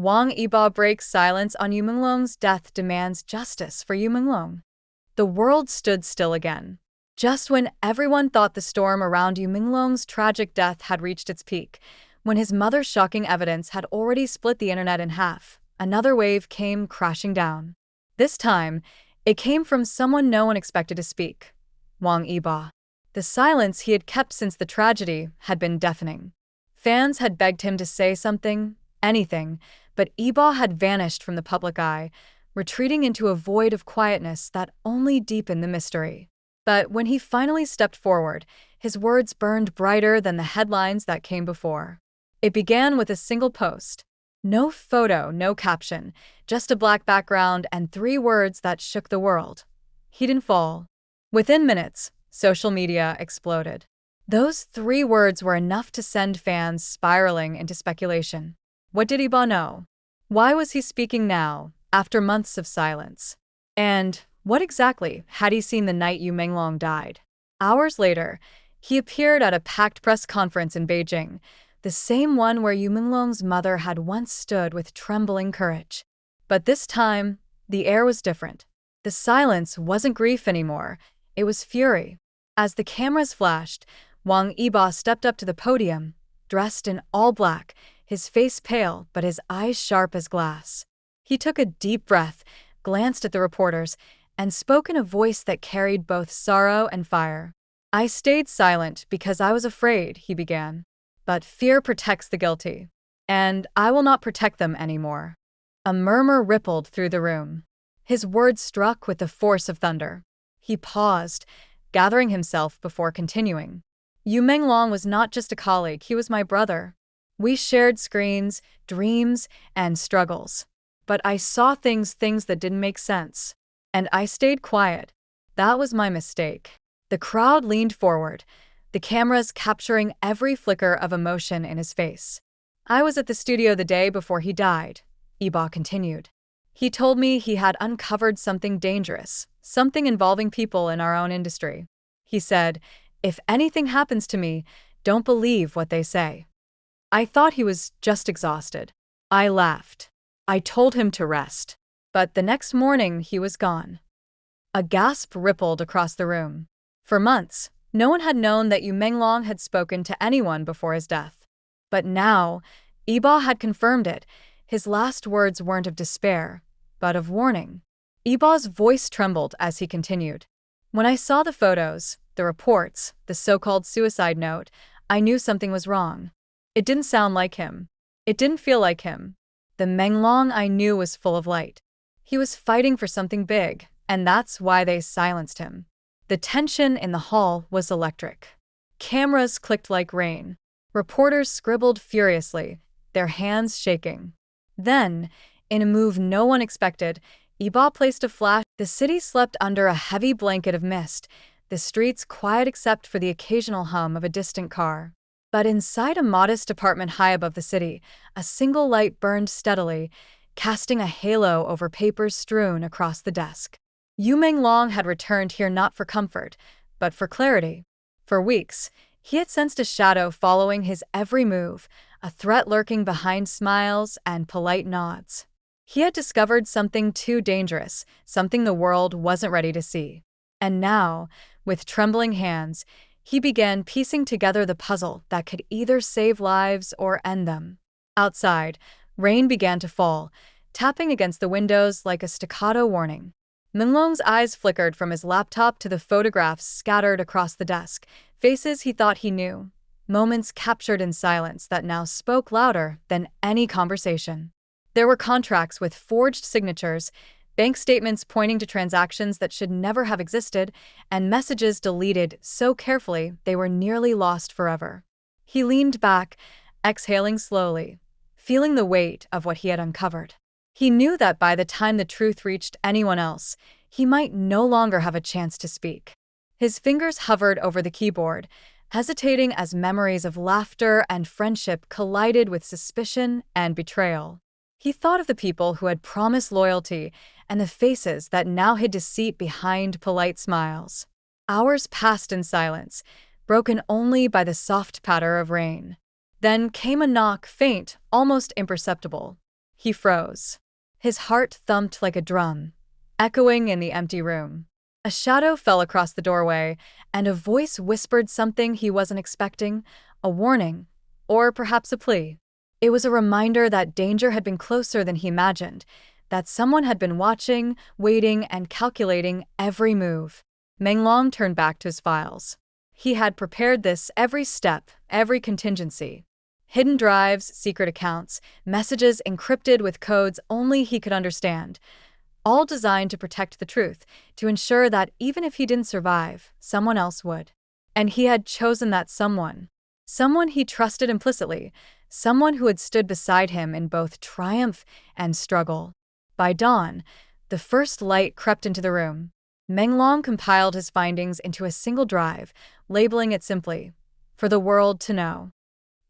Wang Iba breaks silence on Menglong's death, demands justice for Menglong. The world stood still again. Just when everyone thought the storm around Menglong's tragic death had reached its peak, when his mother's shocking evidence had already split the internet in half, another wave came crashing down. This time, it came from someone no one expected to speak: Wang Iba. The silence he had kept since the tragedy had been deafening. Fans had begged him to say something, anything, but Iba had vanished from the public eye, retreating into a void of quietness that only deepened the mystery. But when he finally stepped forward, his words burned brighter than the headlines that came before. It began with a single post. No photo, no caption, just a black background and 3 words that shook the world: "He didn't fall." Within minutes, social media exploded. Those 3 words were enough to send fans spiraling into speculation. What did Iba know? Why was he speaking now, after months of silence? And what exactly had he seen the night Menglong died? Hours later, he appeared at a packed press conference in Beijing, the same one where Menglong's mother had once stood with trembling courage. But this time, the air was different. The silence wasn't grief anymore, it was fury. As the cameras flashed, Wang Iba stepped up to the podium, dressed in all black, his face pale but his eyes sharp as glass. He took a deep breath, glanced at the reporters, and spoke in a voice that carried both sorrow and fire. "I stayed silent because I was afraid," he began. "But fear protects the guilty. And I will not protect them anymore." A murmur rippled through the room. His words struck with the force of thunder. He paused, gathering himself before continuing. Menglong was not just a colleague, he was my brother. We shared screens, dreams, and struggles. But I saw things that didn't make sense. And I stayed quiet. That was my mistake. The crowd leaned forward, the cameras capturing every flicker of emotion in his face. "I was at the studio the day before he died," Iba continued. "He told me he had uncovered something dangerous, something involving people in our own industry. He said, 'If anything happens to me, don't believe what they say.' I thought he was just exhausted. I laughed. I told him to rest. But the next morning he was gone." A gasp rippled across the room. For months, no one had known that Menglong had spoken to anyone before his death. But now, Iba had confirmed it. His last words weren't of despair, but of warning. Iba's voice trembled as he continued. "When I saw the photos, the reports, the so-called suicide note, I knew something was wrong. It didn't sound like him. It didn't feel like him. The Menglong I knew was full of light. He was fighting for something big, and that's why they silenced him." The tension in the hall was electric. Cameras clicked like rain. Reporters scribbled furiously, their hands shaking. Then, in a move no one expected, Iba placed a flash. The city slept under a heavy blanket of mist, the streets quiet except for the occasional hum of a distant car. But inside a modest apartment high above the city, a single light burned steadily, casting a halo over papers strewn across the desk. Menglong had returned here not for comfort, but for clarity. For weeks, he had sensed a shadow following his every move, a threat lurking behind smiles and polite nods. He had discovered something too dangerous, something the world wasn't ready to see. And now, with trembling hands, he began piecing together the puzzle that could either save lives or end them. Outside, rain began to fall, tapping against the windows like a staccato warning. Menglong's eyes flickered from his laptop to the photographs scattered across the desk, faces he thought he knew, moments captured in silence that now spoke louder than any conversation. There were contracts with forged signatures, bank statements pointing to transactions that should never have existed, and messages deleted so carefully they were nearly lost forever. He leaned back, exhaling slowly, feeling the weight of what he had uncovered. He knew that by the time the truth reached anyone else, he might no longer have a chance to speak. His fingers hovered over the keyboard, hesitating as memories of laughter and friendship collided with suspicion and betrayal. He thought of the people who had promised loyalty and the faces that now hid deceit behind polite smiles. Hours passed in silence, broken only by the soft patter of rain. Then came a knock, faint, almost imperceptible. He froze. His heart thumped like a drum, echoing in the empty room. A shadow fell across the doorway, and a voice whispered something he wasn't expecting, a warning, or perhaps a plea. It was a reminder that danger had been closer than he imagined, that someone had been watching, waiting, and calculating every move. Menglong turned back to his files. He had prepared this every step, every contingency. Hidden drives, secret accounts, messages encrypted with codes only he could understand, all designed to protect the truth, to ensure that even if he didn't survive, someone else would. And he had chosen that someone. Someone he trusted implicitly, someone who had stood beside him in both triumph and struggle. By dawn, the first light crept into the room. Menglong compiled his findings into a single drive, labeling it simply, "For the world to know."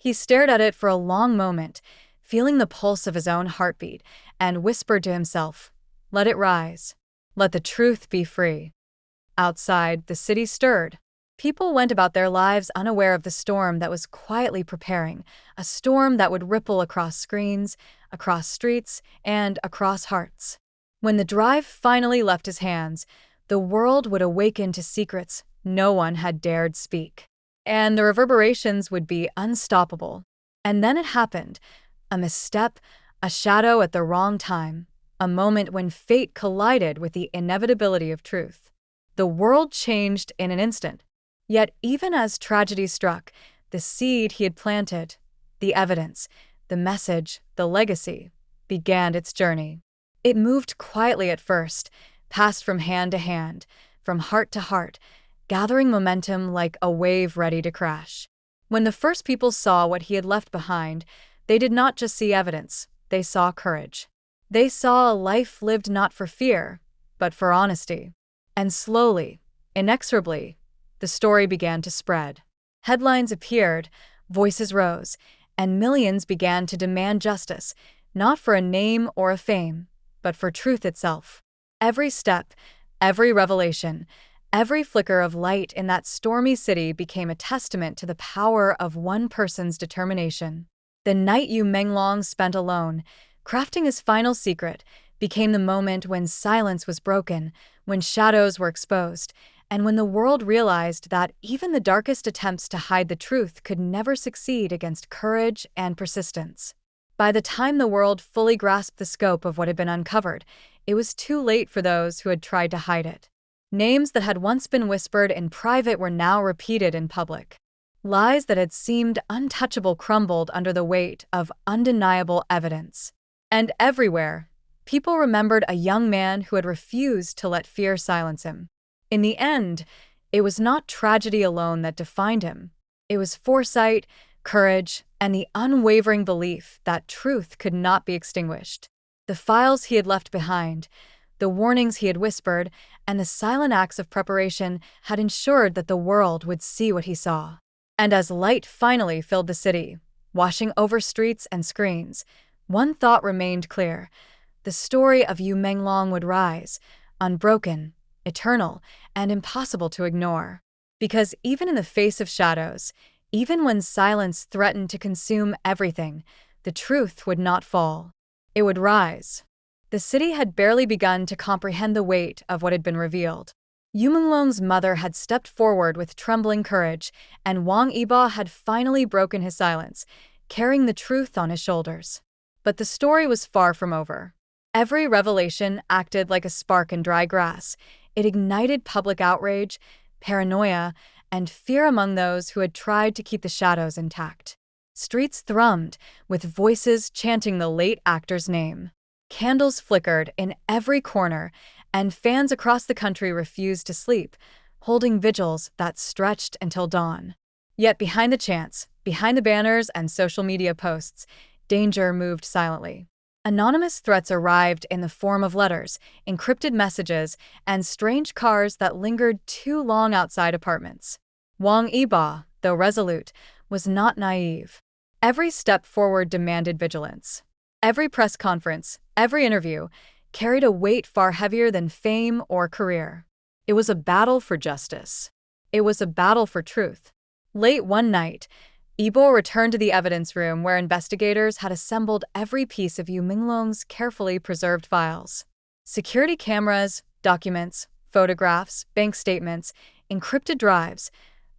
He stared at it for a long moment, feeling the pulse of his own heartbeat, and whispered to himself, "Let it rise. Let the truth be free." Outside, the city stirred. People went about their lives unaware of the storm that was quietly preparing, a storm that would ripple across screens, across streets, and across hearts. When the drive finally left his hands, the world would awaken to secrets no one had dared speak. And the reverberations would be unstoppable. And then it happened. A misstep, a shadow at the wrong time, a moment when fate collided with the inevitability of truth. The world changed in an instant. Yet even as tragedy struck, the seed he had planted, the evidence, the message, the legacy, began its journey. It moved quietly at first, passed from hand to hand, from heart to heart, gathering momentum like a wave ready to crash. When the first people saw what he had left behind, they did not just see evidence, they saw courage. They saw a life lived not for fear, but for honesty. And slowly, inexorably, the story began to spread. Headlines appeared, voices rose, and millions began to demand justice, not for a name or a fame, but for truth itself. Every step, every revelation, every flicker of light in that stormy city became a testament to the power of one person's determination. The night Yu Menglong spent alone, crafting his final secret, became the moment when silence was broken, when shadows were exposed, and when the world realized that even the darkest attempts to hide the truth could never succeed against courage and persistence. By the time the world fully grasped the scope of what had been uncovered, it was too late for those who had tried to hide it. Names that had once been whispered in private were now repeated in public. Lies that had seemed untouchable crumbled under the weight of undeniable evidence. And everywhere, people remembered a young man who had refused to let fear silence him. In the end, it was not tragedy alone that defined him. It was foresight, courage, and the unwavering belief that truth could not be extinguished. The files he had left behind, the warnings he had whispered, and the silent acts of preparation had ensured that the world would see what he saw. And as light finally filled the city, washing over streets and screens, one thought remained clear. The story of Yu Menglong would rise, unbroken, eternal, and impossible to ignore. Because even in the face of shadows, even when silence threatened to consume everything, the truth would not fall. It would rise. The city had barely begun to comprehend the weight of what had been revealed. Yu Menglong's mother had stepped forward with trembling courage, and Wong Iba had finally broken his silence, carrying the truth on his shoulders. But the story was far from over. Every revelation acted like a spark in dry grass. It ignited public outrage, paranoia, and fear among those who had tried to keep the shadows intact. Streets thrummed, with voices chanting the late actor's name. Candles flickered in every corner, and fans across the country refused to sleep, holding vigils that stretched until dawn. Yet behind the chants, behind the banners and social media posts, danger moved silently. Anonymous threats arrived in the form of letters, encrypted messages, and strange cars that lingered too long outside apartments. Wong Iba, though resolute, was not naive. Every step forward demanded vigilance. Every press conference, every interview, carried a weight far heavier than fame or career. It was a battle for justice. It was a battle for truth. Late one night, Yibo returned to the evidence room where investigators had assembled every piece of Yu Menglong's carefully preserved files. Security cameras, documents, photographs, bank statements, encrypted drives,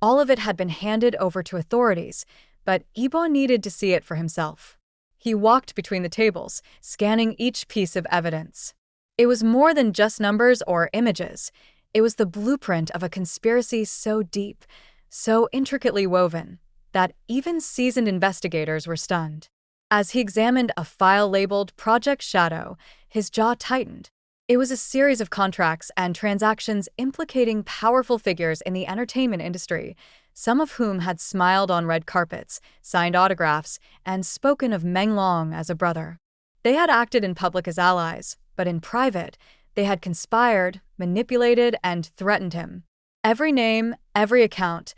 all of it had been handed over to authorities, but Yibo needed to see it for himself. He walked between the tables, scanning each piece of evidence. It was more than just numbers or images. It was the blueprint of a conspiracy so deep, so intricately woven, that even seasoned investigators were stunned. As he examined a file labeled Project Shadow, his jaw tightened. It was a series of contracts and transactions implicating powerful figures in the entertainment industry, some of whom had smiled on red carpets, signed autographs, and spoken of Menglong as a brother. They had acted in public as allies, but in private, they had conspired, manipulated, and threatened him. Every name, every account,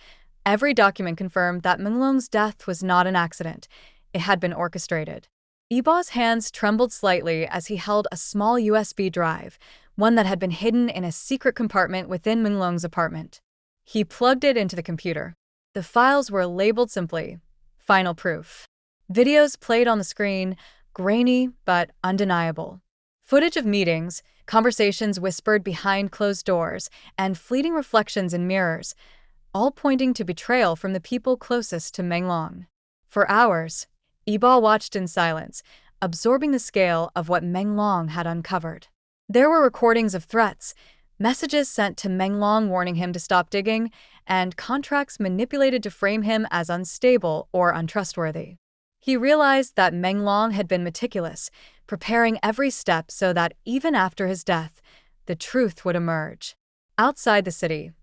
every document confirmed that Menglong's death was not an accident. It had been orchestrated. Yibo's hands trembled slightly as he held a small USB drive, one that had been hidden in a secret compartment within Menglong's apartment. He plugged it into the computer. The files were labeled simply, "Final Proof." Videos played on the screen, grainy but undeniable. Footage of meetings, conversations whispered behind closed doors, and fleeting reflections in mirrors, all pointing to betrayal from the people closest to Menglong. For hours, Yibo watched in silence, absorbing the scale of what Menglong had uncovered. There were recordings of threats, messages sent to Menglong warning him to stop digging, and contracts manipulated to frame him as unstable or untrustworthy. He realized that Menglong had been meticulous, preparing every step so that even after his death, the truth would emerge. Outside the city,